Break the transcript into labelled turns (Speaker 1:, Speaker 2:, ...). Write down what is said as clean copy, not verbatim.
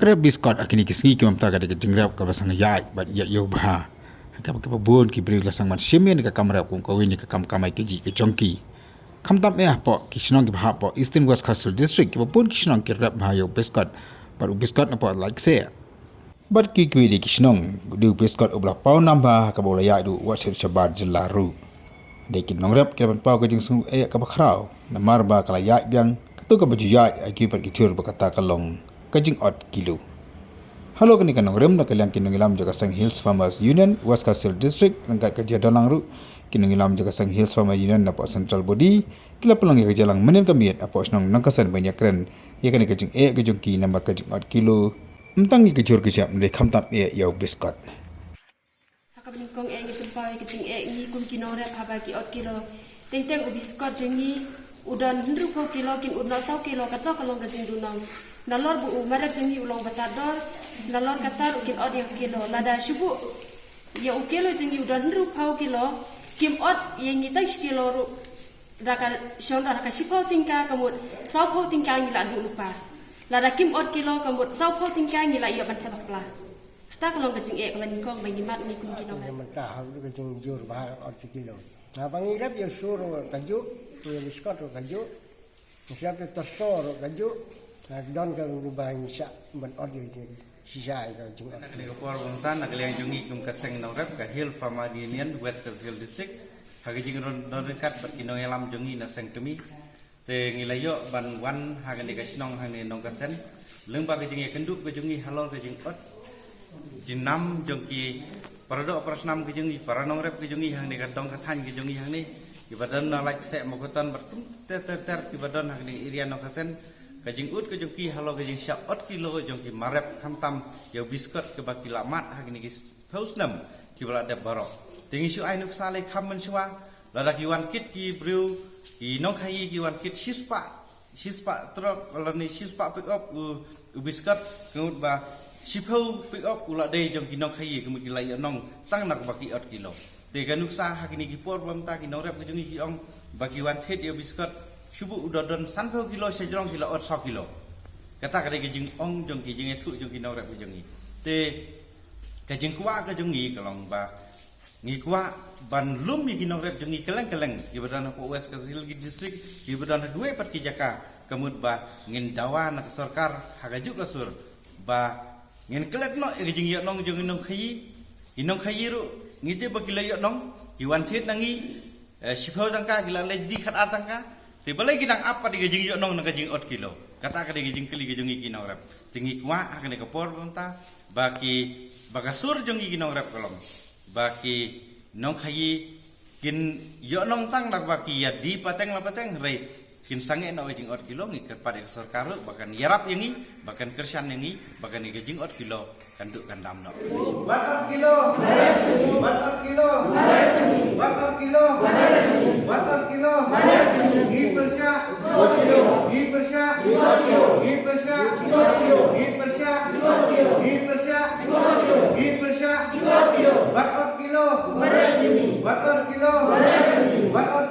Speaker 1: Kerap biskot akini kisngi ki mamta kada jengrap ka basang yai bat ya yo bah. Ka ka bon ki beri lasang mat shemen ka kamera kum ka wini ka kam kamai ke ji ke jongki. Kam tam me po kisnong ki bah po Eastern West Coastal District ki bon kisnong ki rap bah yo biskot baru biskot na po like say. Bat ki di kisnong du biskot ublah pau nambah ka bola ya du wasir chabar jelaru. Dekin nong rap ki ban pau ka jing sungu ka bakrau na marba kala ya biang tu ka baju ya aki per kitur berkata kalong kajing odd kilo. Halo kini kanong rem na kaliang kinungilam jaga sang Hills Farmers Union West Coastal District nangkat kerja dalang ru kinungilam jaga sang Hills Farmers Union na po Central Body kila pelang ya kejalang menen kamiat apo senong nangkasan banyak keren ya kini kajing kajing ki nama kajing odd kilo mentang ni kejur kejap mendek kamtap yau biskot.
Speaker 2: Hakabening ngi pempai kajing ngi kum kinore habaki odd kilo teng biskot jengi udan 100 kilo kin udna 100 kilo kata kalong kajing dunang nalor bu marap jengi ulong batador nalor katar kin od yang kilo lada shubu ya ukelo jengi udan 100 kilo kim od yang ngitai kilo ru daka shonda daka shipau tingka kamut sau tingka ngila du lupa lada kim od kilo kamut sau tingka ngila ya bantha bakla kata kalong kajing kaman kong bangimat ni kum kilo
Speaker 3: mentah halu kajing jur bah od kilo na bangirap ya suru kaju tu biskot kaju siapa tosor kaju don ka rubah insya ban order sisa ka jung
Speaker 4: nak le por wontan nak le jungi kum kaseng no rap ka Hill Farmers Union West Coastal District hagi jing don dekat berkino elam jungi na seng kemi te ngilayo ban wan hagan de kasnong hang nong kasen lengba ka jing kenduk ka jungi halol ka jing ot jinam jongki paradok prasnam ka jungi paranong rap ka jungi hang de kadong ka than ka jungi hang ni ibadan na like se mokotan bertum ter ibadan hang ni irian no kasen kajing ut kajing ki halo kajing syak ot kilo jong ki marep kamtam yo biskot ke baki lamat hagini ki pausnam ki bala de barok tingi syu ai nuk sale khammen shwa lada ki wan kit ki brew ki nong khai ki wan kit shispa trok lani shispa pick up u biskot ngut ba shipau pick up ula de jong ki nong khai ki mut ki lai nong tang nak baki ot kilo te ganuk sa hagini ki por bamta ki norep kajing ki ong baki wan thit yo biskot Shubu udodon 100 kilo sejrong kilo 100 kilo. Kata kare kejing ong jong kejing etu jong kinau rap kejing ni. Te kejing kuah kejing ni kalong ba ngi kuah ban lum ni kinau rap jong ni keleng. Ibadan ko West Coastal District ibadan dua pat kijaka kemud ba ngin dawa nak sarkar hagajuk kasur ba ngin kelek no kejing yo nong jong inong khayi ru ngite ba kilayo nong kiwan thit nangi sipau tangka gila le di khat atangka tiba lagi nang apa di gajing yo nong gajing ot kilo kata ka di gajing keli gajing iki nang rap tingi kwa akane ka por bonta baki bagasur jong iki nang rap kolom baki nong khayi kin yo nong tang dak baki ya di pateng la pateng rei kin sange no gajing ot kilo ngi kepada sarkar bahkan yarap yangi bahkan kersan yangi bahkan gajing ot kilo kanduk kandam no
Speaker 3: bat ot kilo bat ot kilo bat ot kilo bat ot kilo gi persya gi persya gi persya gi persya gi persya gi persya bat ot kilo bat ot kilo bat ot